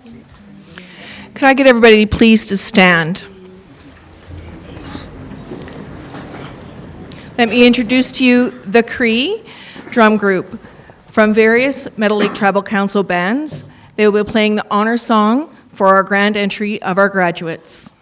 Could I get everybody please to stand? Let me introduce to you the Cree drum group from various Meadow Lake Tribal Council bands. They will be playing the honor song for our grand entry of our graduates.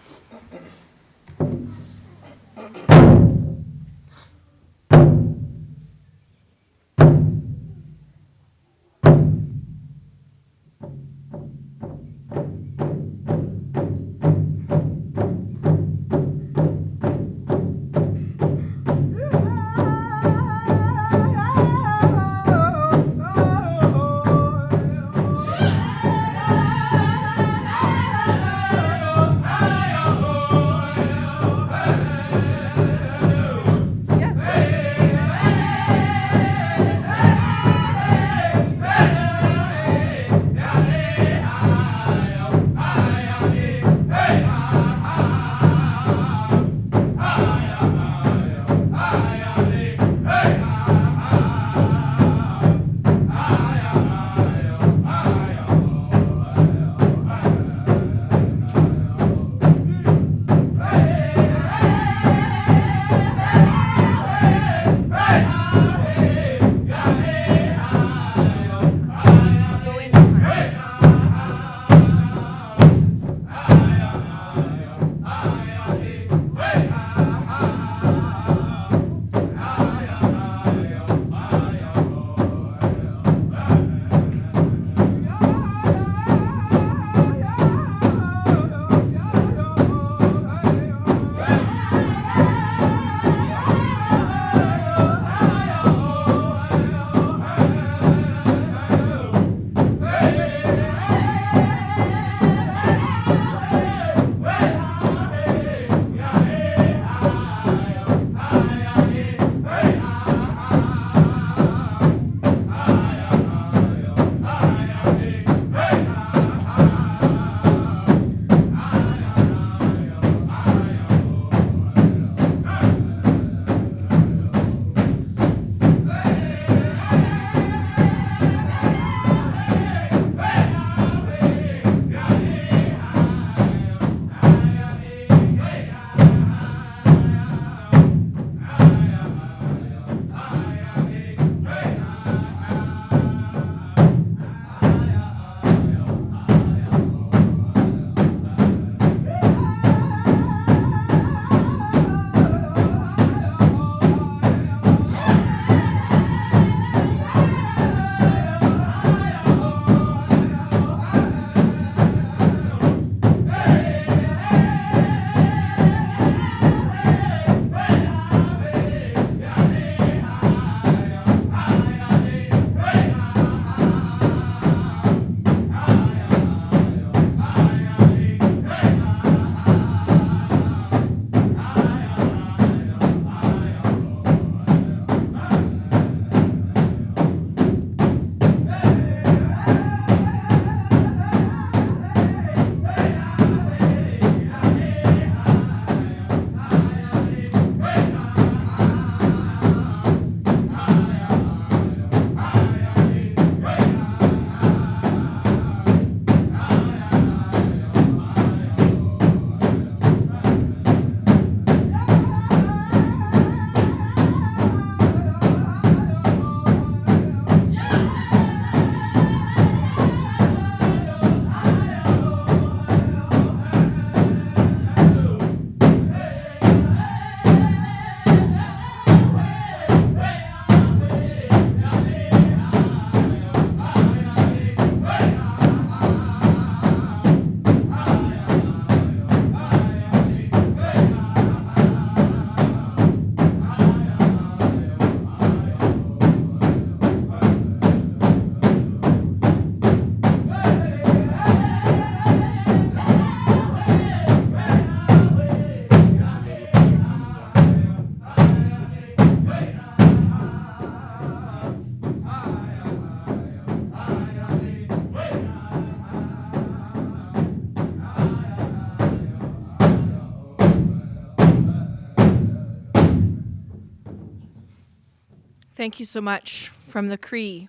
Thank you so much from the Cree.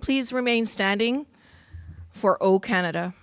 Please remain standing for O Canada.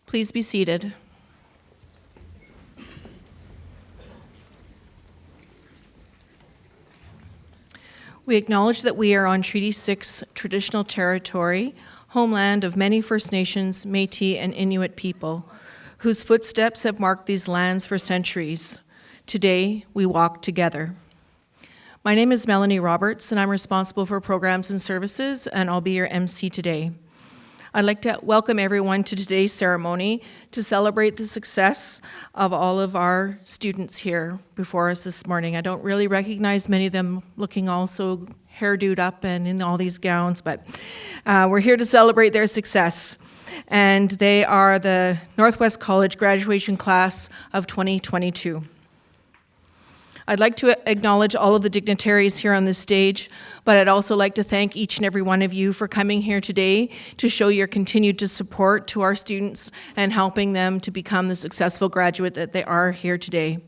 Please be seated. We acknowledge that we are on Treaty 6 traditional territory, homeland of many First Nations, Métis, and Inuit people, whose footsteps have marked these lands for centuries. Today, we walk together. My name is Melanie Roberts, and I'm responsible for programs and services, and I'll be your MC today. I'd like to welcome everyone to today's ceremony to celebrate the success of all of our students here before us this morning. I don't really recognize many of them looking all so hairdoed up and in all these gowns, but we're here to celebrate their success. And they are the Northwest College graduation class of 2022. I'd like to acknowledge all of the dignitaries here on this stage, but I'd also like to thank each and every one of you for coming here today to show your continued support to our students and helping them to become the successful graduate that they are here today.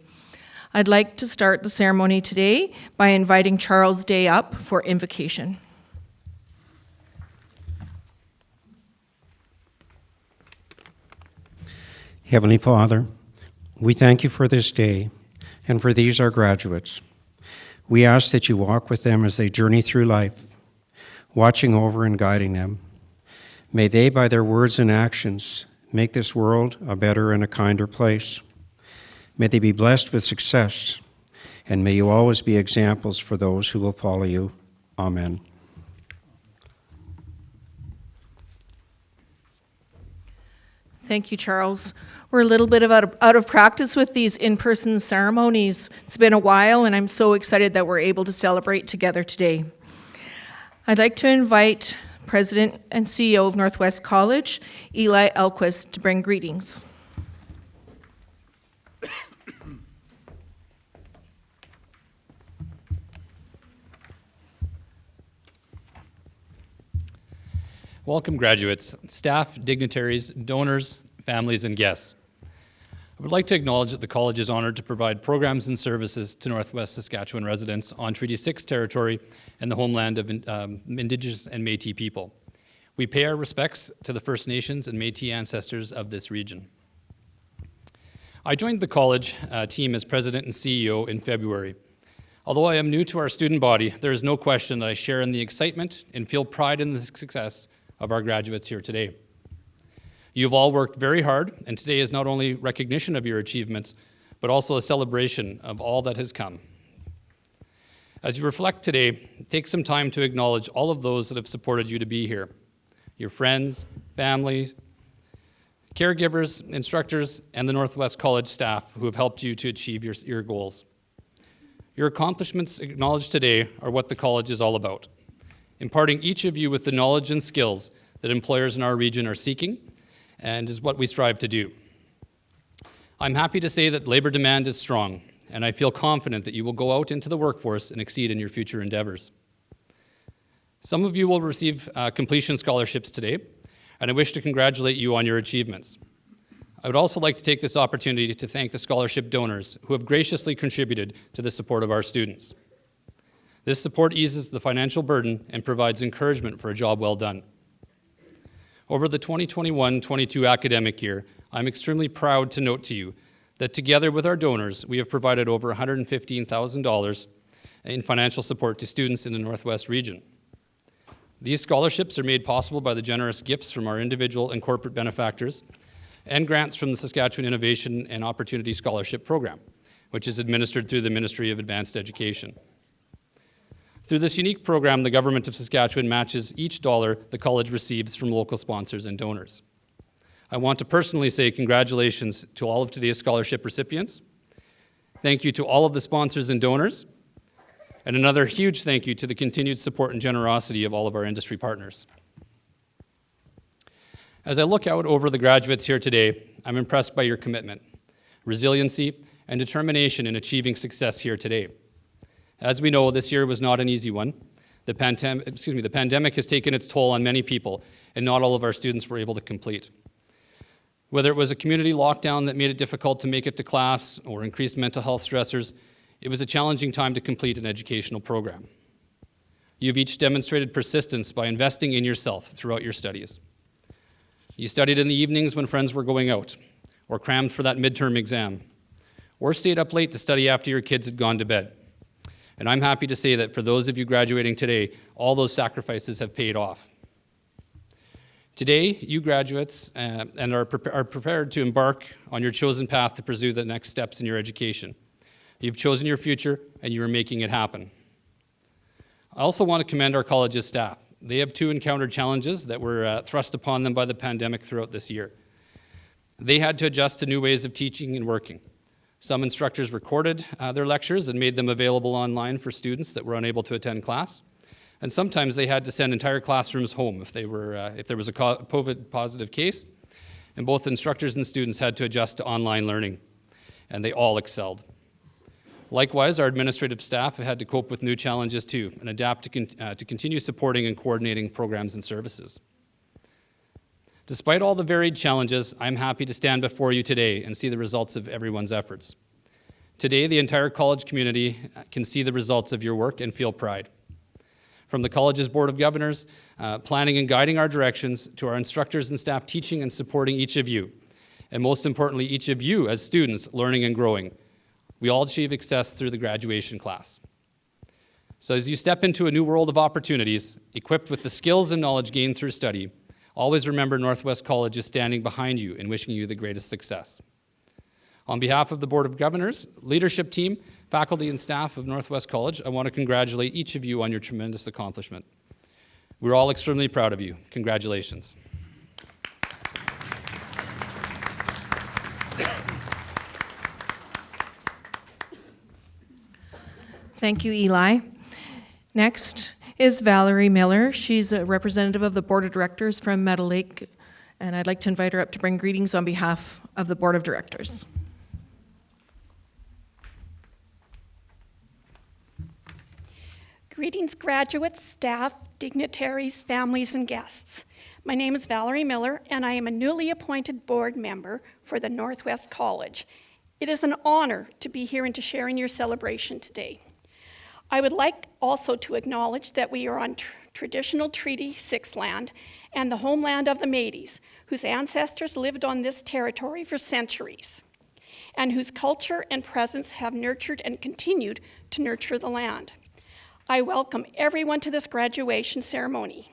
I'd like to start the ceremony today by inviting Charles Day up for invocation. Heavenly Father, we thank you for this day and for these, our graduates. We ask that you walk with them as they journey through life, watching over and guiding them. May they, by their words and actions, make this world a better and a kinder place. May they be blessed with success, and may you always be examples for those who will follow you. Amen. Thank you, Charles. We're a little bit out of practice with these in-person ceremonies. It's been a while, and I'm so excited that we're able to celebrate together today. I'd like to invite President and CEO of Northwest College, Eli Elquist, to bring greetings. Welcome, graduates, staff, dignitaries, donors, families, and guests. I would like to acknowledge that the college is honored to provide programs and services to Northwest Saskatchewan residents on Treaty 6 territory and the homeland of Indigenous and Métis people. We pay our respects to the First Nations and Métis ancestors of this region. I joined the college team as president and CEO in February. Although I am new to our student body, there is no question that I share in the excitement and feel pride in the success of our graduates here today. You've all worked very hard, and today is not only recognition of your achievements, but also a celebration of all that has come. As you reflect today, take some time to acknowledge all of those that have supported you to be here. Your friends, family, caregivers, instructors, and the Northwest College staff who have helped you to achieve your goals. Your accomplishments acknowledged today are what the college is all about, imparting each of you with the knowledge and skills that employers in our region are seeking, and is what we strive to do. I'm happy to say that labor demand is strong, and I feel confident that you will go out into the workforce and exceed in your future endeavors. Some of you will receive completion scholarships today, and I wish to congratulate you on your achievements. I would also like to take this opportunity to thank the scholarship donors who have graciously contributed to the support of our students. This support eases the financial burden and provides encouragement for a job well done. Over the 2021-22 academic year, I'm extremely proud to note to you that together with our donors, we have provided over $115,000 in financial support to students in the Northwest region. These scholarships are made possible by the generous gifts from our individual and corporate benefactors and grants from the Saskatchewan Innovation and Opportunity Scholarship Program, which is administered through the Ministry of Advanced Education. Through this unique program, the Government of Saskatchewan matches each dollar the college receives from local sponsors and donors. I want to personally say congratulations to all of today's scholarship recipients. Thank you to all of the sponsors and donors. And another huge thank you to the continued support and generosity of all of our industry partners. As I look out over the graduates here today, I'm impressed by your commitment, resiliency, and determination in achieving success here today. As we know, this year was not an easy one. The pandemic has taken its toll on many people, and not all of our students were able to complete. Whether it was a community lockdown that made it difficult to make it to class or increased mental health stressors, it was a challenging time to complete an educational program. You've each demonstrated persistence by investing in yourself throughout your studies. You studied in the evenings when friends were going out, or crammed for that midterm exam, or stayed up late to study after your kids had gone to bed. And I'm happy to say that for those of you graduating today, all those sacrifices have paid off. Today, you graduates are prepared to embark on your chosen path to pursue the next steps in your education. You've chosen your future, and you are making it happen. I also want to commend our college's staff. They have too encountered challenges that were thrust upon them by the pandemic throughout this year. They had to adjust to new ways of teaching and working. Some instructors recorded their lectures and made them available online for students that were unable to attend class. And sometimes they had to send entire classrooms home if there was a COVID positive case. And both instructors and students had to adjust to online learning, and they all excelled. Likewise, our administrative staff have had to cope with new challenges too and adapt to continue supporting and coordinating programs and services. Despite all the varied challenges, I'm happy to stand before you today and see the results of everyone's efforts. Today, the entire college community can see the results of your work and feel pride. From the college's Board of Governors, planning and guiding our directions, to our instructors and staff teaching and supporting each of you, and most importantly, each of you as students learning and growing. We all achieve success through the graduation class. So as you step into a new world of opportunities, equipped with the skills and knowledge gained through study, always remember Northwest College is standing behind you and wishing you the greatest success. On behalf of the Board of Governors, leadership team, faculty and staff of Northwest College, I want to congratulate each of you on your tremendous accomplishment. We're all extremely proud of you. Congratulations. Thank you, Eli. Next is Valerie Miller. She's a representative of the Board of Directors from Meadow Lake, and I'd like to invite her up to bring greetings on behalf of the Board of Directors. Greetings, graduates, staff, dignitaries, families, and guests. My name is Valerie Miller, and I am a newly appointed board member for the Northwest College. It is an honor to be here and to share in your celebration today. I would like also to acknowledge that we are on traditional Treaty 6 land and the homeland of the Métis, whose ancestors lived on this territory for centuries, and whose culture and presence have nurtured and continued to nurture the land. I welcome everyone to this graduation ceremony.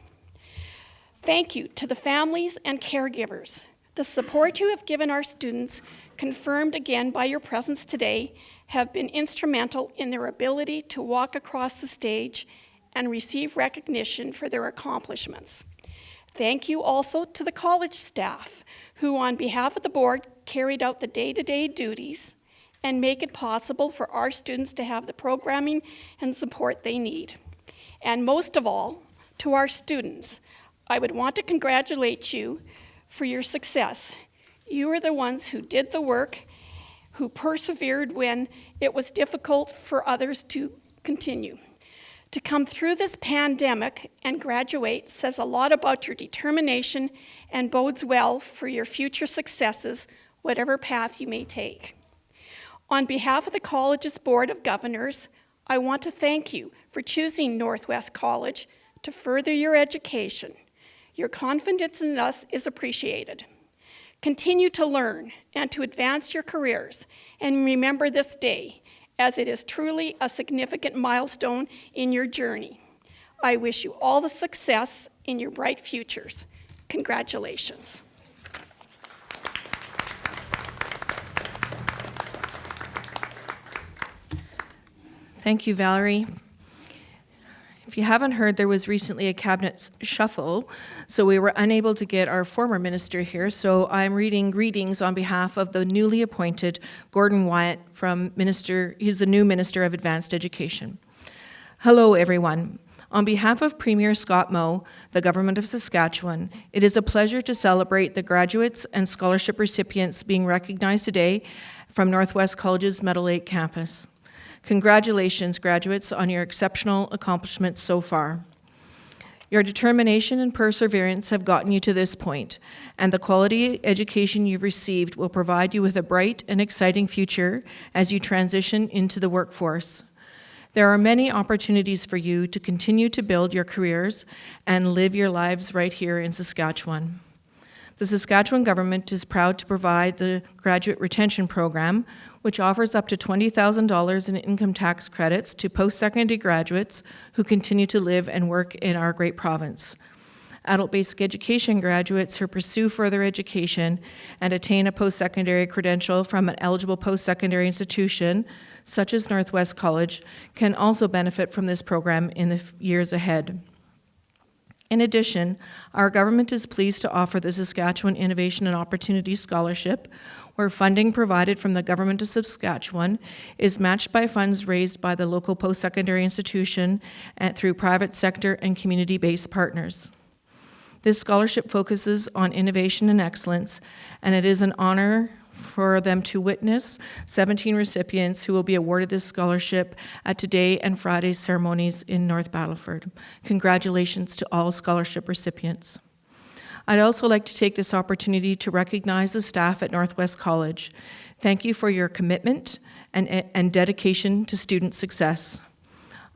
Thank you to the families and caregivers. The support you have given our students, confirmed again by your presence today, have been instrumental in their ability to walk across the stage and receive recognition for their accomplishments. Thank you also to the college staff, who on behalf of the board carried out the day-to-day duties and make it possible for our students to have the programming and support they need. And most of all, to our students, I would want to congratulate you for your success. You are the ones who did the work, who persevered when it was difficult for others to continue. To come through this pandemic and graduate says a lot about your determination and bodes well for your future successes, whatever path you may take. On behalf of the college's Board of Governors, I want to thank you for choosing Northwest College to further your education. Your confidence in us is appreciated. Continue to learn and to advance your careers, and remember this day, as it is truly a significant milestone in your journey. I wish you all the success in your bright futures. Congratulations. Thank you, Valerie. If you haven't heard, there was recently a cabinet shuffle, so we were unable to get our former minister here, so I'm reading greetings on behalf of the newly appointed Gordon Wyatt he's the new Minister of Advanced Education. Hello, everyone. On behalf of Premier Scott Moe, the Government of Saskatchewan, it is a pleasure to celebrate the graduates and scholarship recipients being recognized today from Northwest College's Meadow Lake campus. Congratulations, graduates, on your exceptional accomplishments so far. Your determination and perseverance have gotten you to this point, and the quality education you've received will provide you with a bright and exciting future as you transition into the workforce. There are many opportunities for you to continue to build your careers and live your lives right here in Saskatchewan. The Saskatchewan government is proud to provide the Graduate Retention Program, which offers up to $20,000 in income tax credits to post-secondary graduates who continue to live and work in our great province. Adult basic education graduates who pursue further education and attain a post-secondary credential from an eligible post-secondary institution, such as Northwest College, can also benefit from this program in the years ahead. In addition, our government is pleased to offer the Saskatchewan Innovation and Opportunity Scholarship, where funding provided from the Government of Saskatchewan is matched by funds raised by the local post-secondary institution and through private sector and community-based partners. This scholarship focuses on innovation and excellence, and it is an honor for them to witness 17 recipients who will be awarded this scholarship at today and Friday's ceremonies in North Battleford. Congratulations to all scholarship recipients. I'd also like to take this opportunity to recognize the staff at Northwest College. Thank you for your commitment and dedication to student success.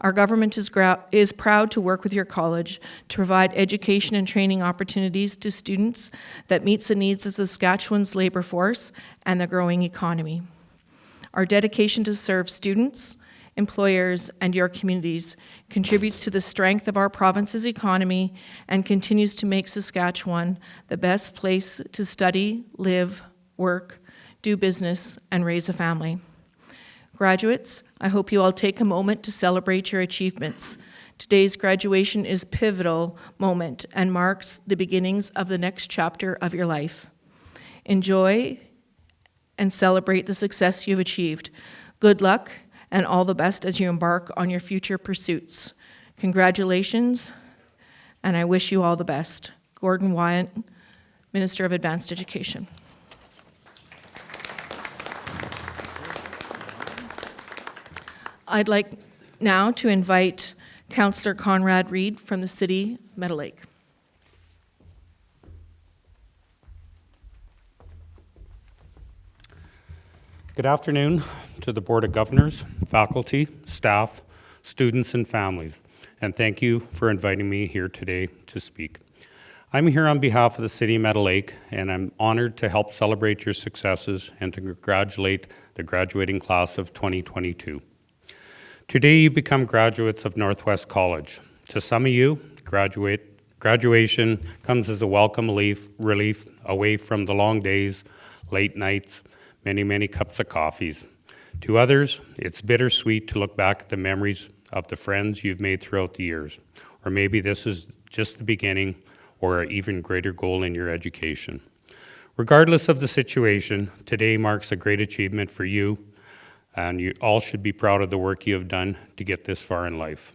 Our government is proud to work with your college to provide education and training opportunities to students that meets the needs of Saskatchewan's labor force and the growing economy. Our dedication to serve students, employers, and your communities contributes to the strength of our province's economy and continues to make Saskatchewan the best place to study, live, work, do business, and raise a family. Graduates, I hope you all take a moment to celebrate your achievements. Today's graduation is a pivotal moment and marks the beginnings of the next chapter of your life. Enjoy and celebrate the success you've achieved. Good luck and all the best as you embark on your future pursuits. Congratulations, and I wish you all the best. Gordon Wyatt, Minister of Advanced Education. I'd like now to invite Councillor Conrad Reid from the City of Meadow Lake. Good afternoon to the Board of Governors, faculty, staff, students, and families, and thank you for inviting me here today to speak. I'm here on behalf of the City of Meadow Lake, and I'm honored to help celebrate your successes and to congratulate the graduating class of 2022. Today you become graduates of Northwest College. To some of you, graduate Graduation comes as a welcome relief away from the long days, late nights, many cups of coffees. To others, it's bittersweet to look back at the memories of the friends you've made throughout the years. Or maybe this is just the beginning or an even greater goal in your education. Regardless of the situation, today marks a great achievement for you, and you all should be proud of the work you have done to get this far in life.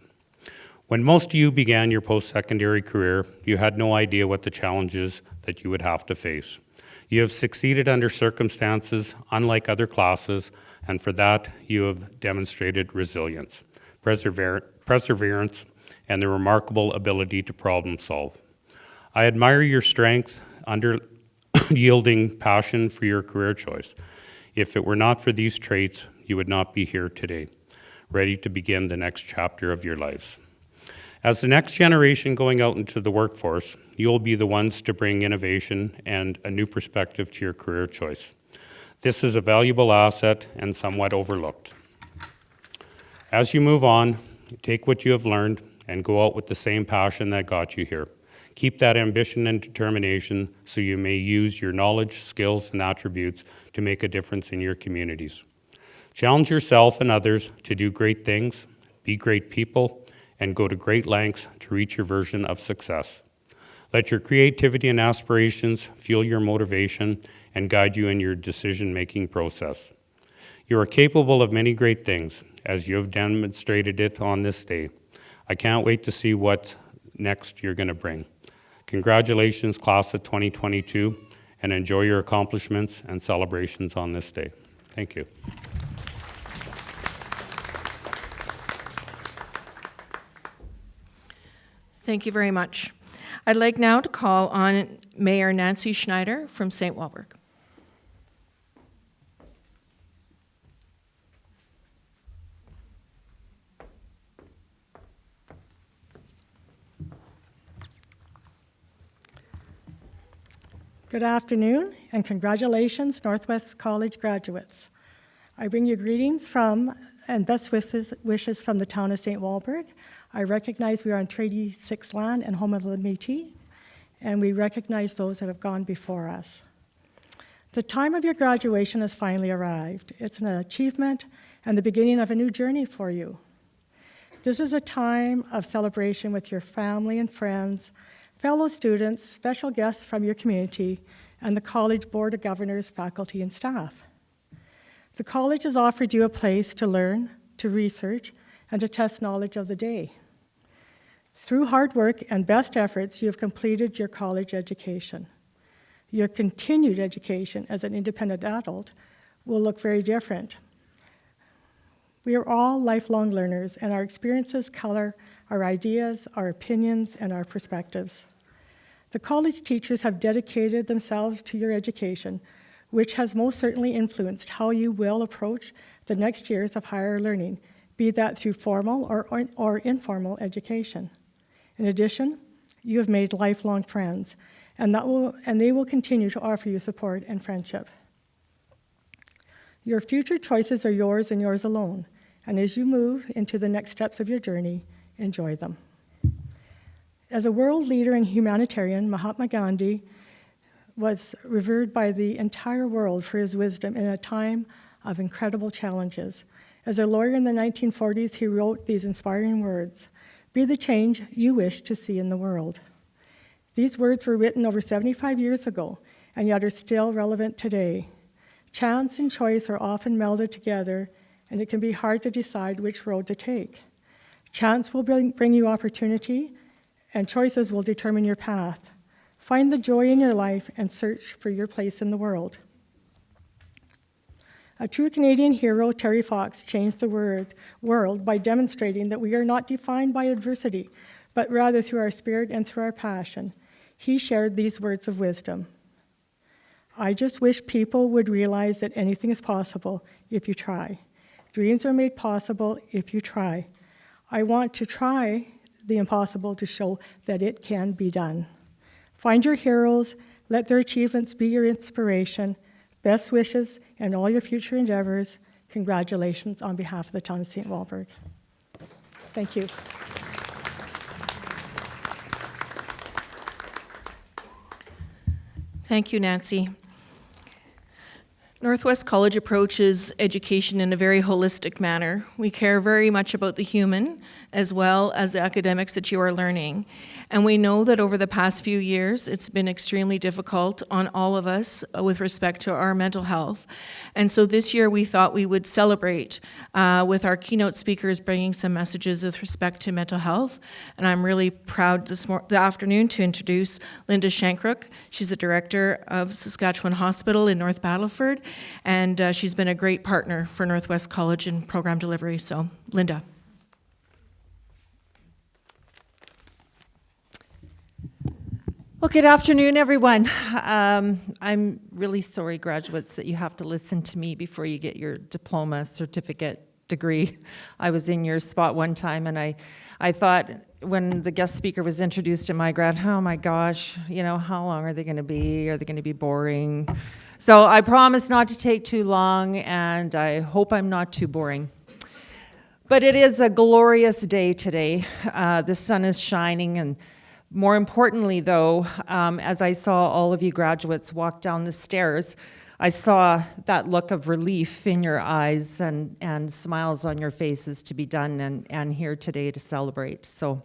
When most of you began your post-secondary career, you had no idea what the challenges that you would have to face. You have succeeded under circumstances unlike other classes, and for that, you have demonstrated resilience, perseverance, and the remarkable ability to problem solve. I admire your strength under yielding passion for your career choice. If it were not for these traits, you would not be here today, ready to begin the next chapter of your lives. As the next generation going out into the workforce, you'll be the ones to bring innovation and a new perspective to your career choice. This is a valuable asset and somewhat overlooked. As you move on, take what you have learned and go out with the same passion that got you here. Keep that ambition and determination so you may use your knowledge, skills, and attributes to make a difference in your communities. Challenge yourself and others to do great things, be great people, and go to great lengths to reach your version of success. Let your creativity and aspirations fuel your motivation and guide you in your decision-making process. You are capable of many great things, as you have demonstrated it on this day. I can't wait to see what next you're going to bring. Congratulations, class of 2022, and enjoy your accomplishments and celebrations on this day. Thank you. Thank you very much. I'd like now to call on Mayor Nancy Schneider from St. Walburg. Good afternoon, and congratulations, Northwest College graduates. I bring you greetings from and best wishes from the town of St. Walburg. I recognize we are on Treaty 6 land and home of the Métis, and we recognize those that have gone before us. The time of your graduation has finally arrived. It's an achievement and the beginning of a new journey for you. This is a time of celebration with your family and friends, fellow students, special guests from your community, and the College Board of Governors, faculty, and staff. The college has offered you a place to learn, to research, and to test knowledge of the day. Through hard work and best efforts, you have completed your college education. Your continued education as an independent adult will look very different. We are all lifelong learners, and our experiences color our ideas, our opinions, and our perspectives. The college teachers have dedicated themselves to your education, which has most certainly influenced how you will approach the next years of higher learning, be that through formal or informal education. In addition, you have made lifelong friends, and they will continue to offer you support and friendship. Your future choices are yours and yours alone, and as you move into the next steps of your journey, enjoy them. As a world leader and humanitarian, Mahatma Gandhi was revered by the entire world for his wisdom in a time of incredible challenges. As a lawyer in the 1940s, he wrote these inspiring words, "Be the change you wish to see in the world." These words were written over 75 years ago, and yet are still relevant today. Chance and choice are often melded together, and it can be hard to decide which road to take. Chance will bring you opportunity, and choices will determine your path. Find the joy in your life and search for your place in the world. A true Canadian hero, Terry Fox, changed the world by demonstrating that we are not defined by adversity, but rather through our spirit and through our passion. He shared these words of wisdom. "I just wish people would realize that anything is possible if you try. Dreams are made possible if you try. I want to try the impossible to show that it can be done." Find your heroes, let their achievements be your inspiration. Best wishes in all your future endeavors. Congratulations on behalf of the town of St. Walburg. Thank you. Thank you, Nancy. Northwest College approaches education in a very holistic manner. We care very much about the human as well as the academics that you are learning. And we know that over the past few years, it's been extremely difficult on all of us with respect to our mental health. And so this year we thought we would celebrate with our keynote speakers bringing some messages with respect to mental health. And I'm really proud this afternoon to introduce Linda Shankrook. She's the director of Saskatchewan Hospital in North Battleford, and she's been a great partner for Northwest College in program delivery. So, Linda. Well, good afternoon, everyone. I'm really sorry, graduates, that you have to listen to me before you get your diploma, certificate, degree. I was in your spot one time, and I thought when the guest speaker was introduced in my grad, oh my gosh, how long are they going to be? Are they going to be boring? So I promise not to take too long, and I hope I'm not too boring. But it is a glorious day today. The sun is shining, and more importantly, though, as I saw all of you graduates walk down the stairs, I saw that look of relief in your eyes and smiles on your faces to be done and here today to celebrate. So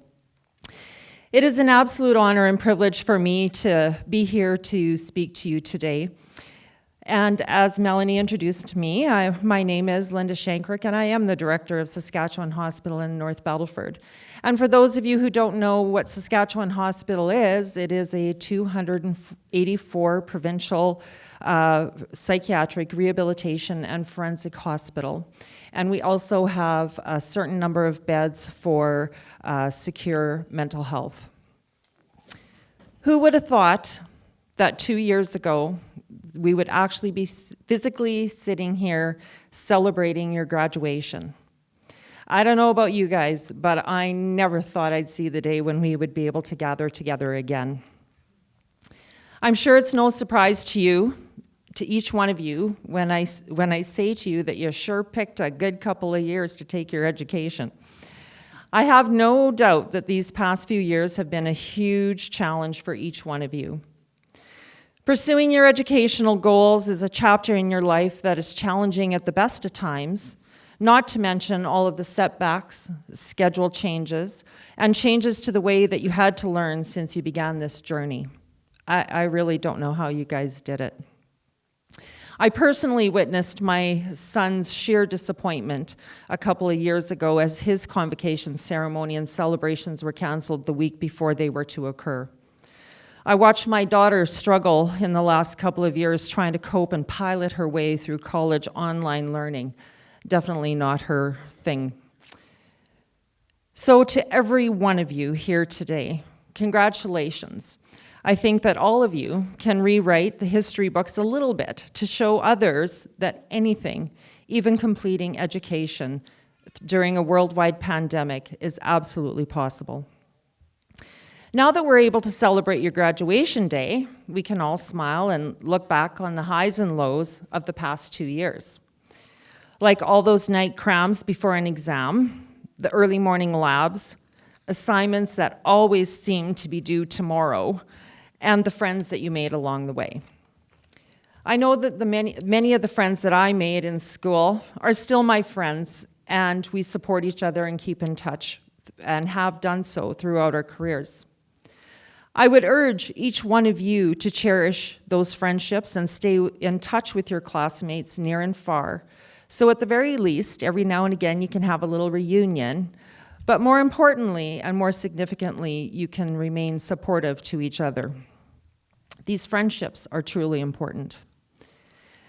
it is an absolute honor and privilege for me to be here to speak to you today. And as Melanie introduced me, my name is Linda Shankrook, and I am the director of Saskatchewan Hospital in North Battleford. And for those of you who don't know what Saskatchewan Hospital is, it is a 284 provincial psychiatric rehabilitation and forensic hospital. And we also have a certain number of beds for secure mental health. Who would have thought that 2 years ago, we would actually be physically sitting here celebrating your graduation? I don't know about you guys, but I never thought I'd see the day when we would be able to gather together again. I'm sure it's no surprise to you, to each one of you, when I say to you that you sure picked a good couple of years to take your education. I have no doubt that these past few years have been a huge challenge for each one of you. Pursuing your educational goals is a chapter in your life that is challenging at the best of times, not to mention all of the setbacks, schedule changes, and changes to the way that you had to learn since you began this journey. I really don't know how you guys did it. I personally witnessed my son's sheer disappointment a couple of years ago as his convocation ceremony and celebrations were canceled the week before they were to occur. I watched my daughter struggle in the last couple of years trying to cope and pilot her way through college online learning. Definitely not her thing. So to every one of you here today, congratulations. I think that all of you can rewrite the history books a little bit to show others that anything, even completing education during a worldwide pandemic, is absolutely possible. Now that we're able to celebrate your graduation day, we can all smile and look back on the highs and lows of the past 2 years. Like all those night crams before an exam, the early morning labs, assignments that always seemed to be due tomorrow, and the friends that you made along the way. I know that many of the friends that I made in school are still my friends, and we support each other and keep in touch, and have done so throughout our careers. I would urge each one of you to cherish those friendships and stay in touch with your classmates near and far. So at the very least, every now and again, you can have a little reunion. But more importantly, and more significantly, you can remain supportive to each other. These friendships are truly important.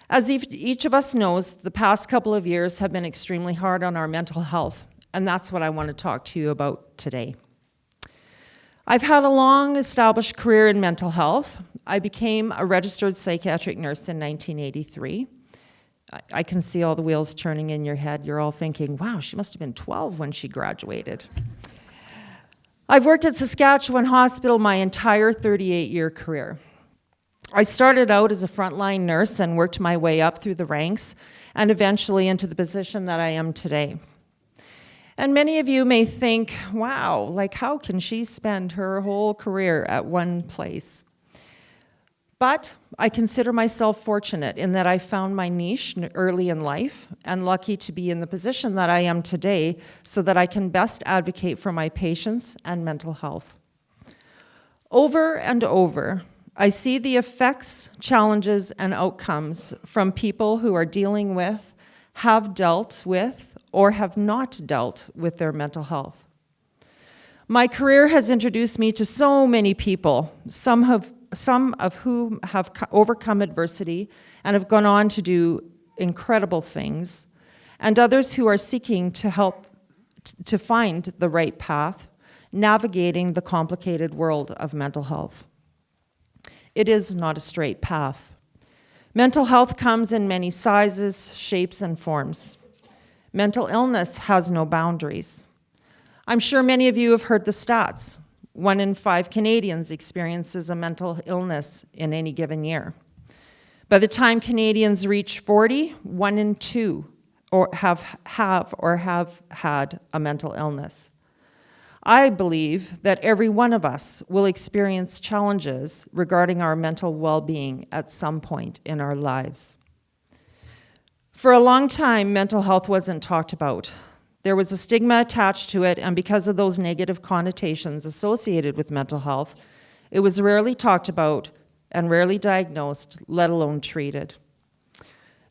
As each of us knows, the past couple of years have been extremely hard on our mental health, and that's what I want to talk to you about today. I've had a long established career in mental health. I became a registered psychiatric nurse in 1983. I can see all the wheels turning in your head. You're all thinking, wow, she must have been 12 when she graduated. I've worked at Saskatchewan Hospital my entire 38-year career. I started out as a frontline nurse and worked my way up through the ranks and eventually into the position that I am today. And many of you may think, wow, like how can she spend her whole career at one place? But I consider myself fortunate in that I found my niche early in life and lucky to be in the position that I am today so that I can best advocate for my patients and mental health. Over and over, I see the effects, challenges, and outcomes from people who are dealing with, have dealt with, or have not dealt with their mental health. My career has introduced me to so many people, some of whom have overcome adversity and have gone on to do incredible things, and others who are seeking to help to find the right path, navigating the complicated world of mental health. It is not a straight path. Mental health comes in many sizes, shapes, and forms. Mental illness has no boundaries. I'm sure many of you have heard the stats. 1 in 5 Canadians experiences a mental illness in any given year. By the time Canadians reach 40, 1 in 2 have had a mental illness. I believe that every one of us will experience challenges regarding our mental well-being at some point in our lives. For a long time, mental health wasn't talked about. There was a stigma attached to it, and because of those negative connotations associated with mental health, it was rarely talked about and rarely diagnosed, let alone treated.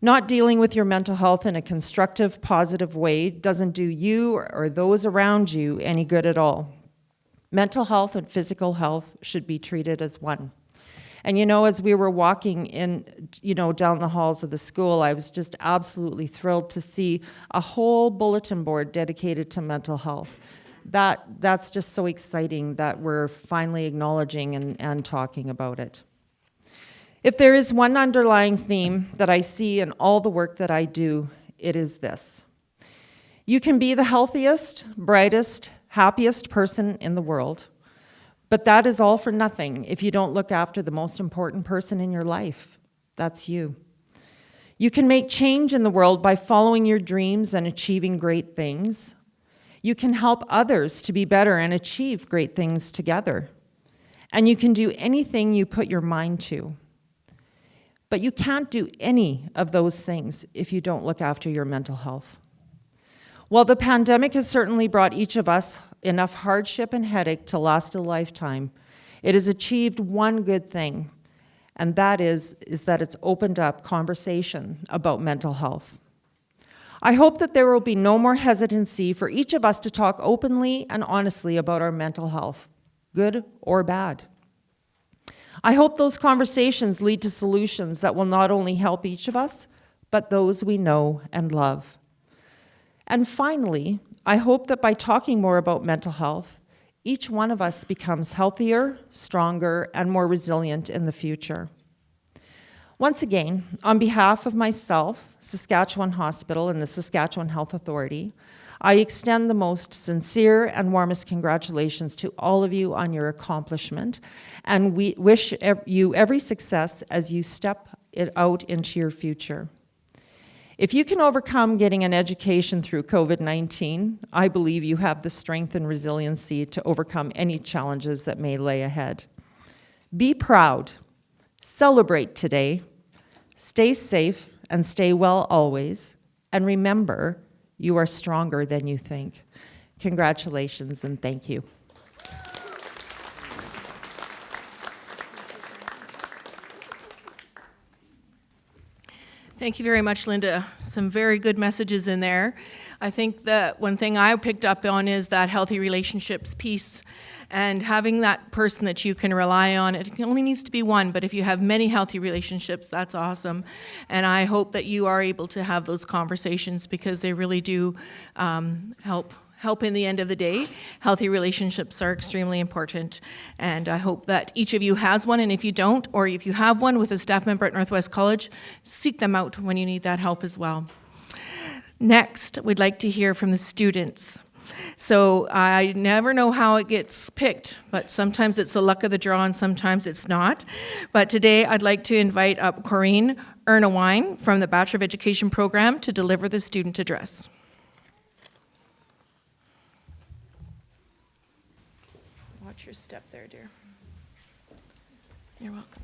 Not dealing with your mental health in a constructive, positive way doesn't do you or those around you any good at all. Mental health and physical health should be treated as one. And as we were walking in, down the halls of the school, I was just absolutely thrilled to see a whole bulletin board dedicated to mental health. That's just so exciting that we're finally acknowledging and talking about it. If there is one underlying theme that I see in all the work that I do, it is this. You can be the healthiest, brightest, happiest person in the world, but that is all for nothing if you don't look after the most important person in your life. That's you. You can make change in the world by following your dreams and achieving great things. You can help others to be better and achieve great things together. And you can do anything you put your mind to. But you can't do any of those things if you don't look after your mental health. While the pandemic has certainly brought each of us enough hardship and headache to last a lifetime, it has achieved one good thing, and that is that it's opened up conversation about mental health. I hope that there will be no more hesitancy for each of us to talk openly and honestly about our mental health, good or bad. I hope those conversations lead to solutions that will not only help each of us, but those we know and love. And finally, I hope that by talking more about mental health, each one of us becomes healthier, stronger, and more resilient in the future. Once again, on behalf of myself, Saskatchewan Hospital, and the Saskatchewan Health Authority, I extend the most sincere and warmest congratulations to all of you on your accomplishment, and we wish you every success as you step it out into your future. If you can overcome getting an education through COVID-19, I believe you have the strength and resiliency to overcome any challenges that may lay ahead. Be proud, celebrate today, stay safe, and stay well always, and remember, you are stronger than you think. Congratulations and thank you. Thank you very much, Linda. Some very good messages in there. I think that one thing I picked up on is that healthy relationships piece, and having that person that you can rely on. It only needs to be one, but if you have many healthy relationships, that's awesome. And I hope that you are able to have those conversations because they really do help in the end of the day. Healthy relationships are extremely important, and I hope that each of you has one, and if you don't, or if you have one with a staff member at Northwest College, seek them out when you need that help as well. Next, we'd like to hear from the students. So I never know how it gets picked, but sometimes it's the luck of the draw and sometimes it's not. But today I'd like to invite up Corinne Ernawine from the Bachelor of Education program to deliver the student address. Watch your step there, dear. You're welcome.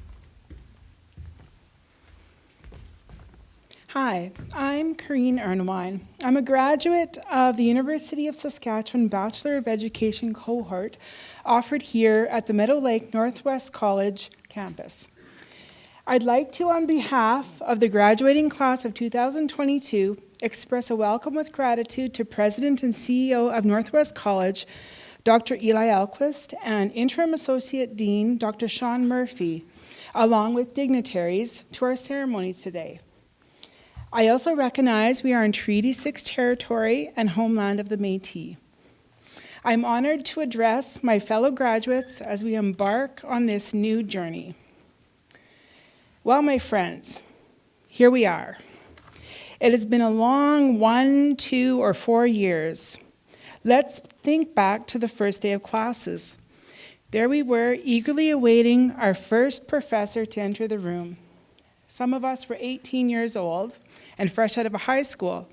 Hi, I'm Corrine Ernewine. I'm a graduate of the University of Saskatchewan Bachelor of Education cohort offered here at the Meadow Lake Northwest College campus. I'd like to, on behalf of the graduating class of 2022, express a welcome with gratitude to President and CEO of Northwest College, Dr. Eli Elquist, and Interim Associate Dean, Dr. Sean Murphy, along with dignitaries, to our ceremony today. I also recognize we are in Treaty 6 territory and homeland of the Métis. I'm honored to address my fellow graduates as we embark on this new journey. Well, my friends, here we are. It has been a long 1, 2, or 4 years. Let's think back to the first day of classes. There we were, eagerly awaiting our first professor to enter the room. Some of us were 18 years old and fresh out of high school.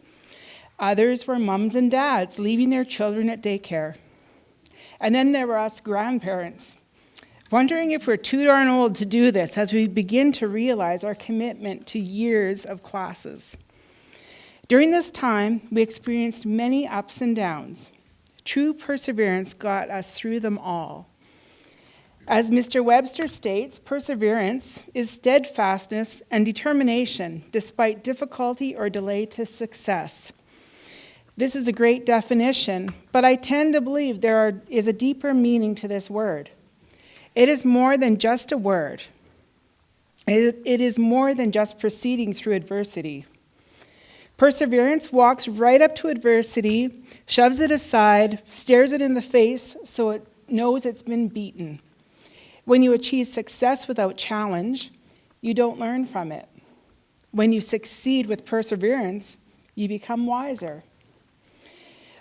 Others were mums and dads leaving their children at daycare. And then there were us grandparents, wondering if we're too darn old to do this as we begin to realize our commitment to years of classes. During this time, we experienced many ups and downs. True perseverance got us through them all. As Mr. Webster states, perseverance is steadfastness and determination despite difficulty or delay to success. This is a great definition, but I tend to believe there is a deeper meaning to this word. It is more than just a word. It is more than just proceeding through adversity. Perseverance walks right up to adversity, shoves it aside, stares it in the face so it knows it's been beaten. When you achieve success without challenge, you don't learn from it. When you succeed with perseverance, you become wiser.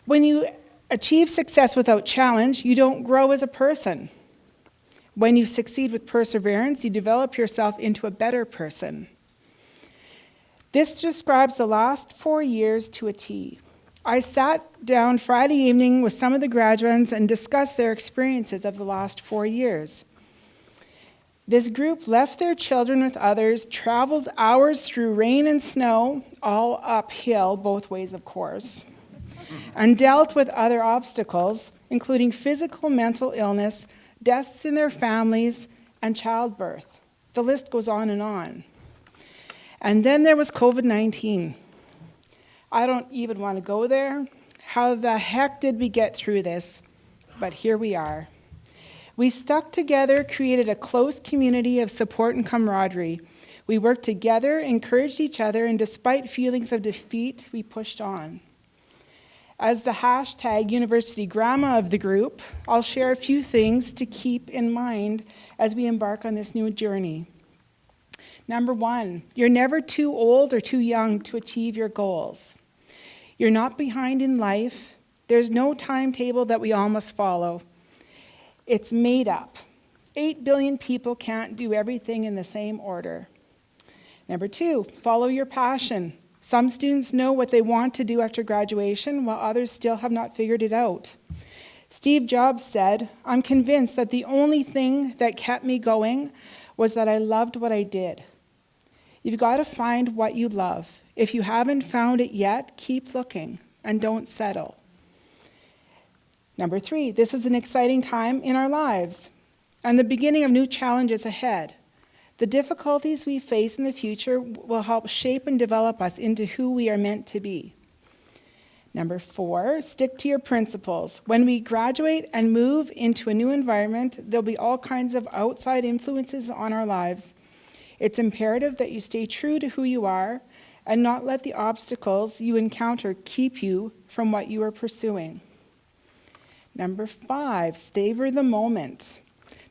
When you achieve success without challenge, you don't grow as a person. When you succeed with perseverance, you develop yourself into a better person. This describes the last 4 years to a T. I sat down Friday evening with some of the graduates and discussed their experiences of the last 4 years. This group left their children with others, traveled hours through rain and snow, all uphill, both ways of course, and dealt with other obstacles, including physical, mental illness, deaths in their families, and childbirth. The list goes on and on. And then there was COVID-19. I don't even want to go there. How the heck did we get through this? But here we are. We stuck together, created a close community of support and camaraderie. We worked together, encouraged each other, and despite feelings of defeat, we pushed on. As the hashtag University Grandma of the group, I'll share a few things to keep in mind as we embark on this new journey. Number 1, you're never too old or too young to achieve your goals. You're not behind in life. There's no timetable that we all must follow. It's made up. 8 billion people can't do everything in the same order. Number 2, follow your passion. Some students know what they want to do after graduation, while others still have not figured it out. Steve Jobs said, "I'm convinced that the only thing that kept me going was that I loved what I did." You've got to find what you love. If you haven't found it yet, keep looking and don't settle. Number 3, this is an exciting time in our lives and the beginning of new challenges ahead. The difficulties we face in the future will help shape and develop us into who we are meant to be. Number 4, stick to your principles. When we graduate and move into a new environment, there'll be all kinds of outside influences on our lives. It's imperative that you stay true to who you are and not let the obstacles you encounter keep you from what you are pursuing. Number 5, savor the moment.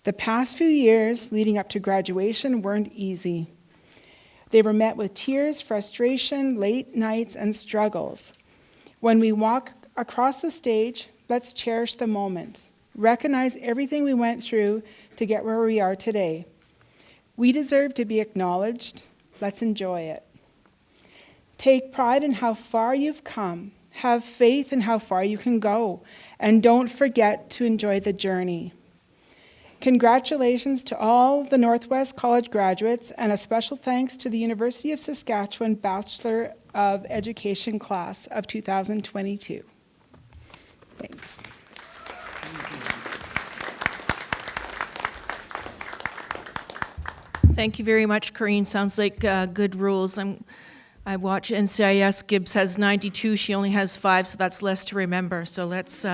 The past few years leading up to graduation weren't easy. They were met with tears, frustration, late nights, and struggles. When we walk across the stage, let's cherish the moment. Recognize everything we went through to get where we are today. We deserve to be acknowledged. Let's enjoy it. Take pride in how far you've come. Have faith in how far you can go. And don't forget to enjoy the journey. Congratulations to all the Northwest College graduates, and a special thanks to the University of Saskatchewan Bachelor of Education class of 2022. Thanks. Thank you very much, Corrine. Sounds like good rules. I watch NCIS. Gibbs has 92. She only has 5, so that's less to remember. So let's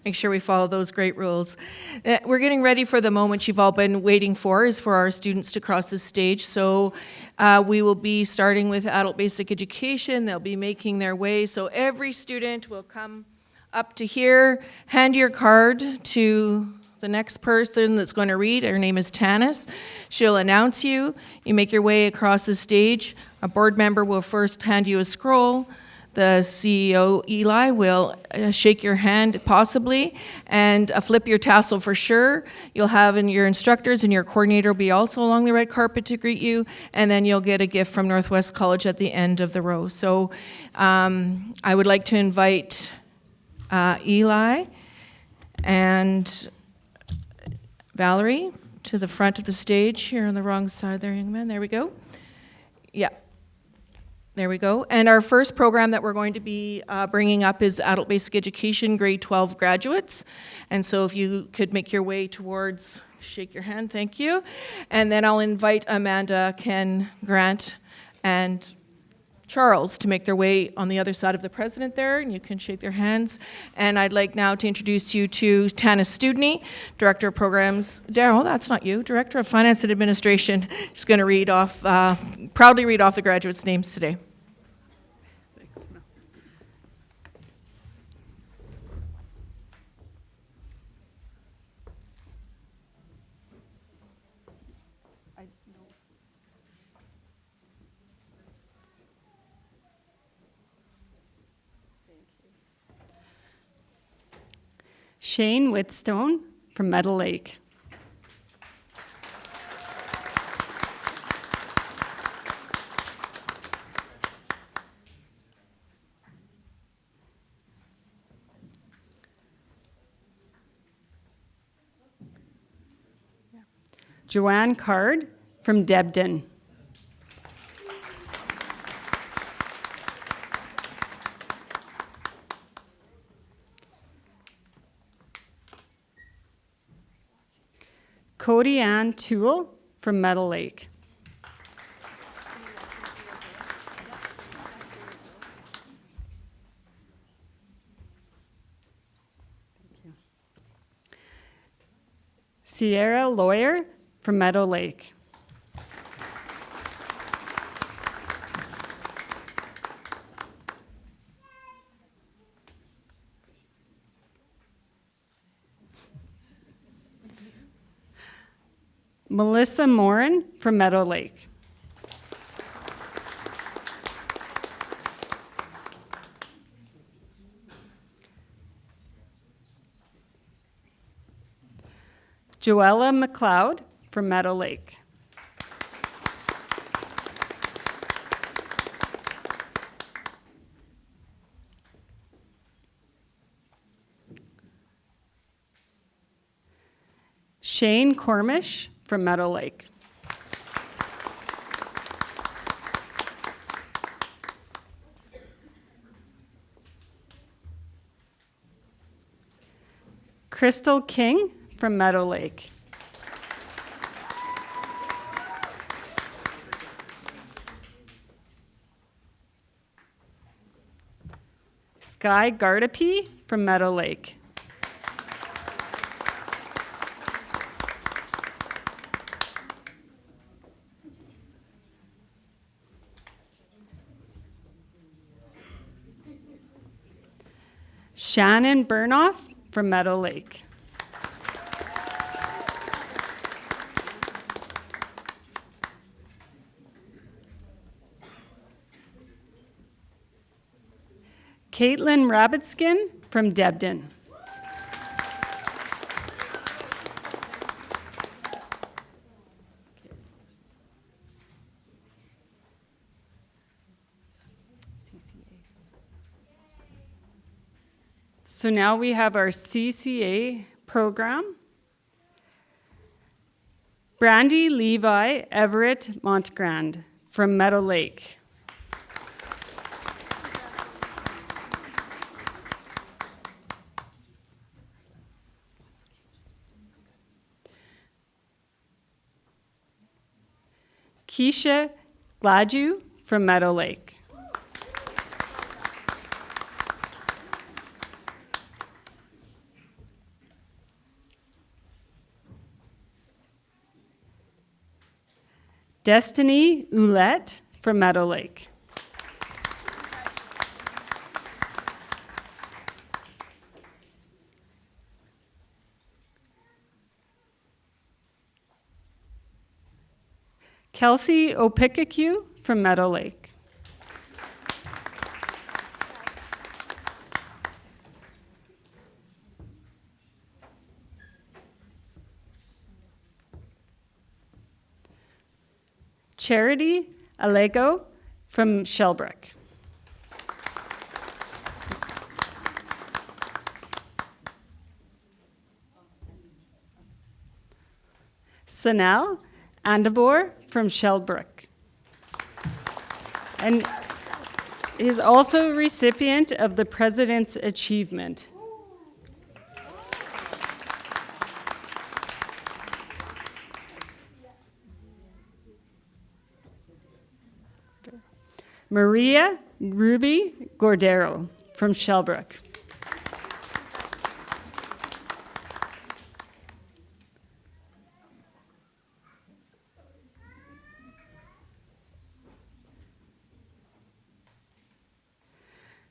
make sure we follow those great rules. We're getting ready for the moment you've all been waiting for, is for our students to cross the stage. So we will be starting with adult basic education. They'll be making their way. So every student will come up to here, hand your card to the next person that's going to read. Her name is Tanis. She'll announce you. You make your way across the stage. A board member will first hand you a scroll. The CEO, Eli, will shake your hand, possibly, and flip your tassel for sure. You'll have your instructors and your coordinator will be also along the red carpet to greet you, and then you'll get a gift from Northwest College at the end of the row. So I would like to invite Eli and Valerie to the front of the stage here on the wrong side there, young man. There we go. Yeah. There we go. And our first program that we're going to be bringing up is Adult Basic Education Grade 12 graduates. And so if you could make your way towards, shake your hand, thank you. And then I'll invite Amanda, Ken, Grant, and Charles to make their way on the other side of the president there, and you can shake their hands. And I'd like now to introduce you to Tanis Studney, Director of Programs. Daryl, that's not you, Director of Finance and Administration. She's going to read off, proudly read off the graduates' names today. Thanks, Mel. Shane Whitstone from Meadow Lake. Joanne Card from Debden. Cody Ann Toole from Meadow Lake. Sierra Lawyer from Meadow Lake. Melissa Morin from Meadow Lake. Joella McLeod from Meadow Lake. Shane Cormish from Meadow Lake. Crystal King from Meadow Lake. Sky Gardapi from Meadow Lake. Shannon Burnoff from Meadow Lake. Caitlin Rabbitskin from Debden. So now we have our CCA program. Brandy Levi Everett Montgrand from Meadow Lake. Keisha Gladue from Meadow Lake. Destiny Oulette from Meadow Lake. Kelsey Opikaku from Meadow Lake. Charity Alego from Shellbrook. Sanel Andabor from Shellbrook. And is also a recipient of the President's Achievement. Maria Ruby Gordero from Shellbrook.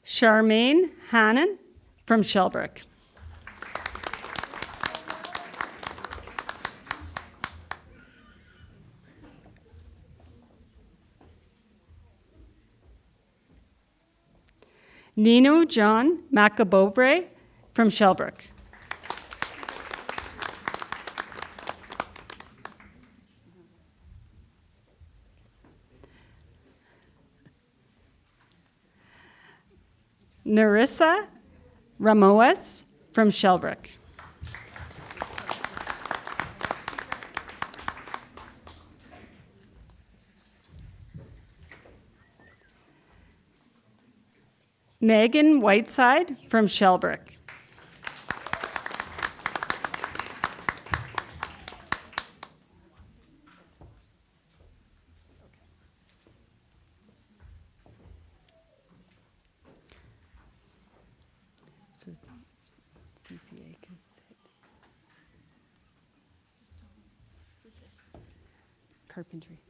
Charmaine Hannon from Shellbrook. Nino John Macabobre from Shellbrook. Narissa Ramoes from Shellbrook. Megan Whiteside from Shellbrook. So CCA can sit. Carpentry.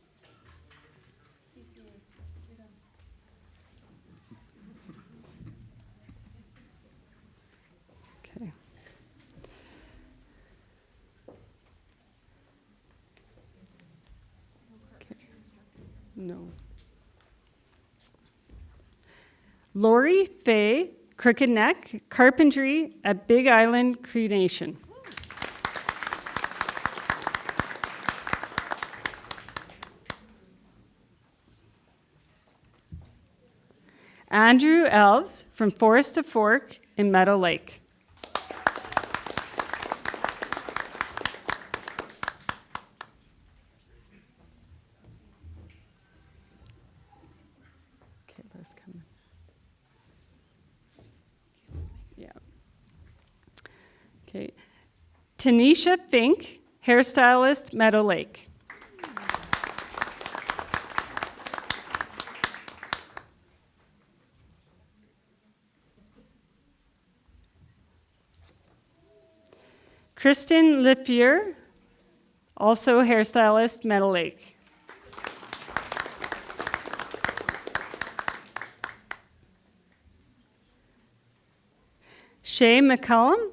Okay. Okay. No. Lori Faye Crooked Neck Carpentry at Big Island Cree Nation. Andrew Elves from Forest to Fork in Meadow Lake. Okay, that's coming. Yeah. Okay. Tanisha Fink, hairstylist, Meadow Lake. Kristen Leffier, also hairstylist, Meadow Lake. Shay McCullum,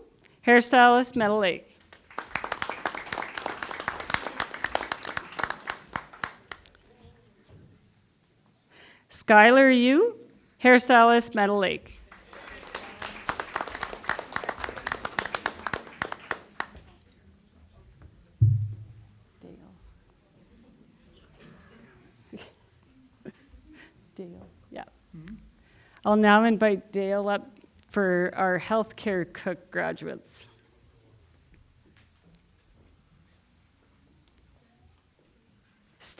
hairstylist, Meadow Lake. Skylar Yu, hairstylist, Meadow Lake. Dale, yeah. I'll now invite Dale up for our healthcare cook graduates.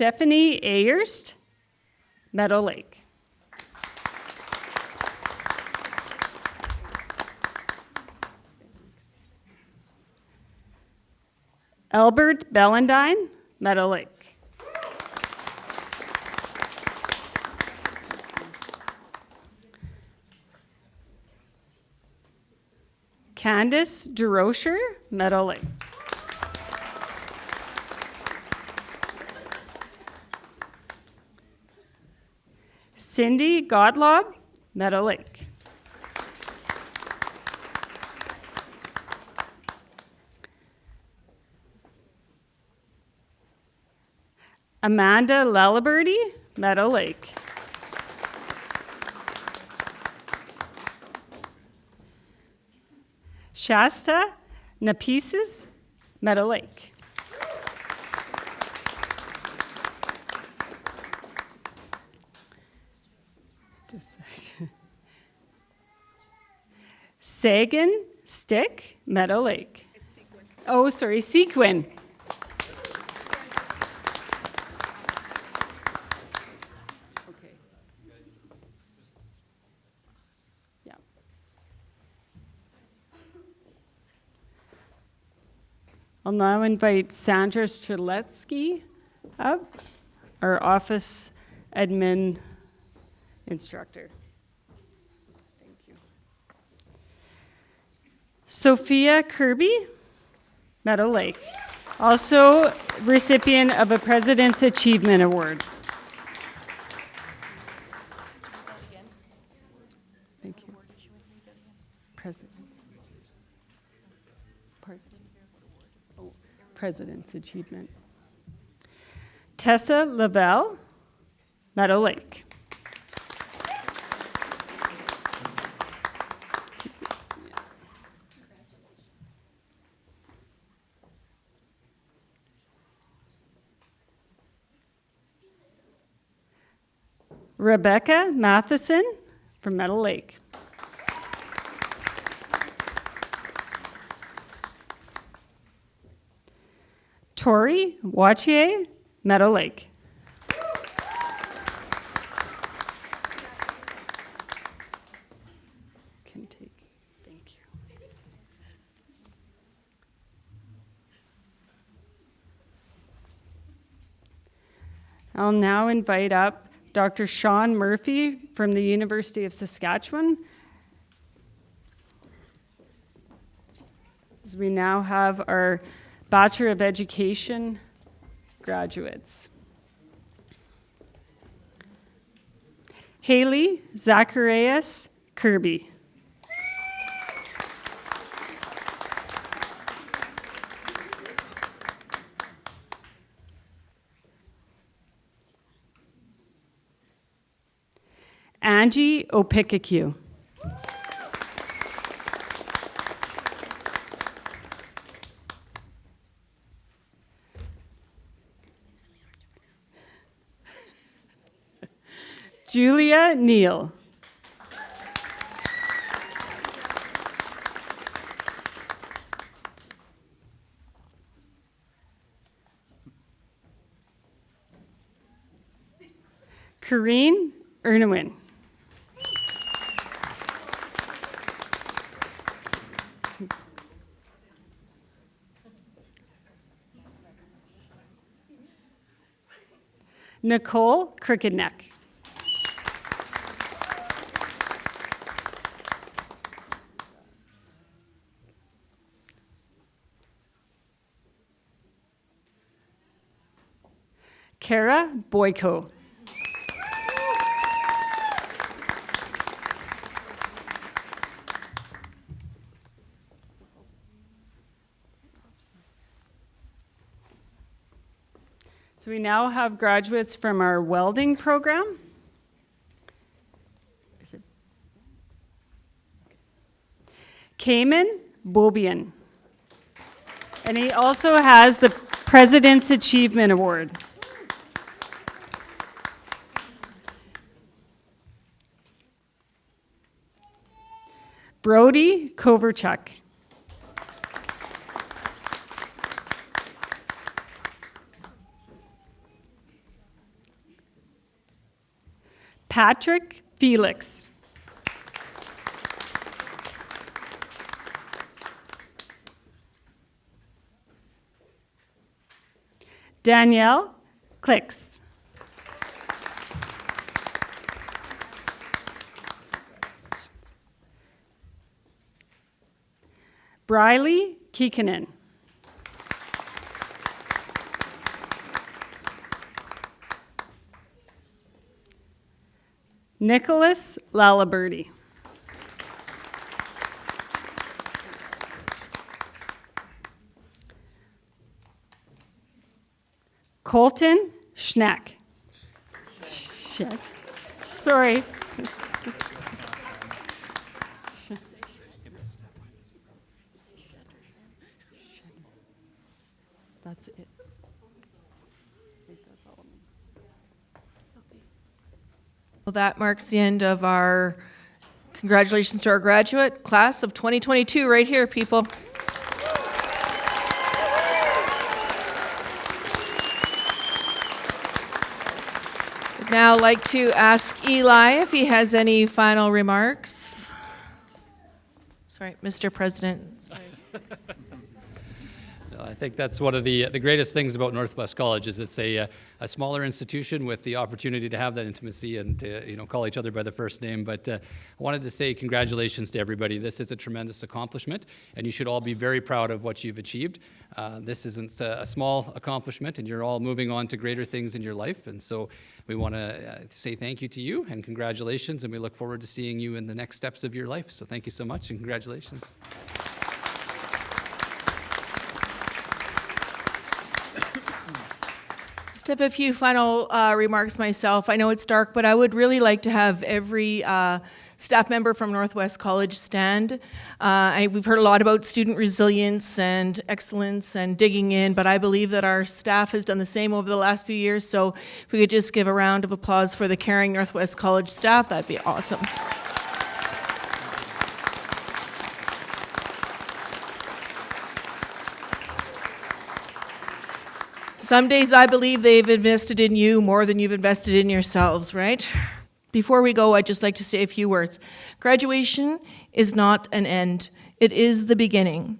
Stephanie Ayerst, Meadow Lake. Albert Bellendine, Meadow Lake. Candace DeRocher, Meadow Lake. Cindy Godlob, Meadow Lake. Amanda Laliberty, Meadow Lake. Shasta Napisis, Meadow Lake. Just a second. Sagan Stick, Meadow Lake. Oh, sorry, Sequin. Okay. Yeah. I'll now invite Sandra Streletsky up, our office admin instructor. Thank you. Sophia Kirby, Meadow Lake, also recipient of a President's Achievement Award. Thank you. President's Achievement. Tessa Lavelle, Meadow Lake. Rebecca Matheson from Meadow Lake. Tori Wachier, Meadow Lake. Can take, thank you. I'll now invite up Dr. Sean Murphy from the University of Saskatchewan. As we now have our Bachelor of Education graduates. Haley Zacharias Kirby. Angie Opikaku. Julia Neal. Corrine Ernewin. Nicole Crooked Neck. Kara Boyko. So we now have graduates from our welding program. Cayman Bobian. And he also has the President's Achievement Award. Brody Koverchuk. Patrick Felix. Danielle Clicks. Briley Kekkonen. Nicholas Laliberty. Colton Schneck. Schneck. Sorry. That's it. Well, that marks the end of our congratulations to our graduate class of 2022 right here, people. I'd now like to ask Eli if he has any final remarks. Sorry, Mr. President. Sorry. I think that's one of the greatest things about Northwest College is it's a smaller institution with the opportunity to have that intimacy and to call each other by the first name. But I wanted to say congratulations to everybody. This is a tremendous accomplishment, and you should all be very proud of what you've achieved. This isn't a small accomplishment, and you're all moving on to greater things in your life. And so we want to say thank you to you and congratulations, and we look forward to seeing you in the next steps of your life. So thank you so much and congratulations. Just have a few final remarks myself. I know it's dark, but I would really like to have every staff member from Northwest College stand. We've heard a lot about student resilience and excellence and digging in, but I believe that our staff has done the same over the last few years. So if we could just give a round of applause for the caring Northwest College staff, that'd be awesome. Some days I believe they've invested in you more than you've invested in yourselves, right? Before we go, I'd just like to say a few words. Graduation is not an end. It is the beginning.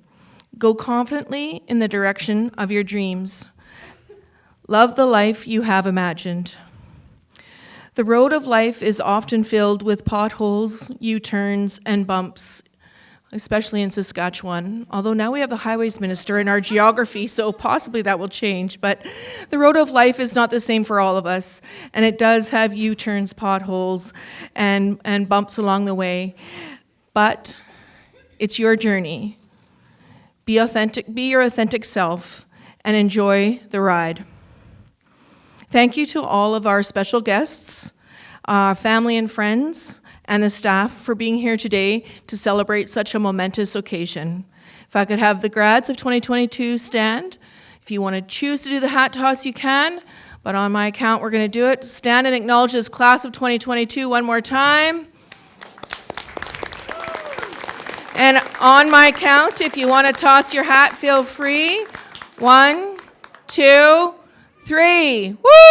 Go confidently in the direction of your dreams. Love the life you have imagined. The road of life is often filled with potholes, U-turns, and bumps, especially in Saskatchewan, although now we have the highways minister in our geography, so possibly that will change. But the road of life is not the same for all of us, and it does have U-turns, potholes, and bumps along the way. But it's your journey. Be authentic, be your authentic self, and enjoy the ride. Thank you to all of our special guests, family and friends, and the staff for being here today to celebrate such a momentous occasion. If I could have the grads of 2022 stand. If you want to choose to do the hat toss, you can, but on my account, we're going to do it. Stand and acknowledge this class of 2022 one more time. And on my count, if you want to toss your hat, feel free. 1, 2, 3. Woo!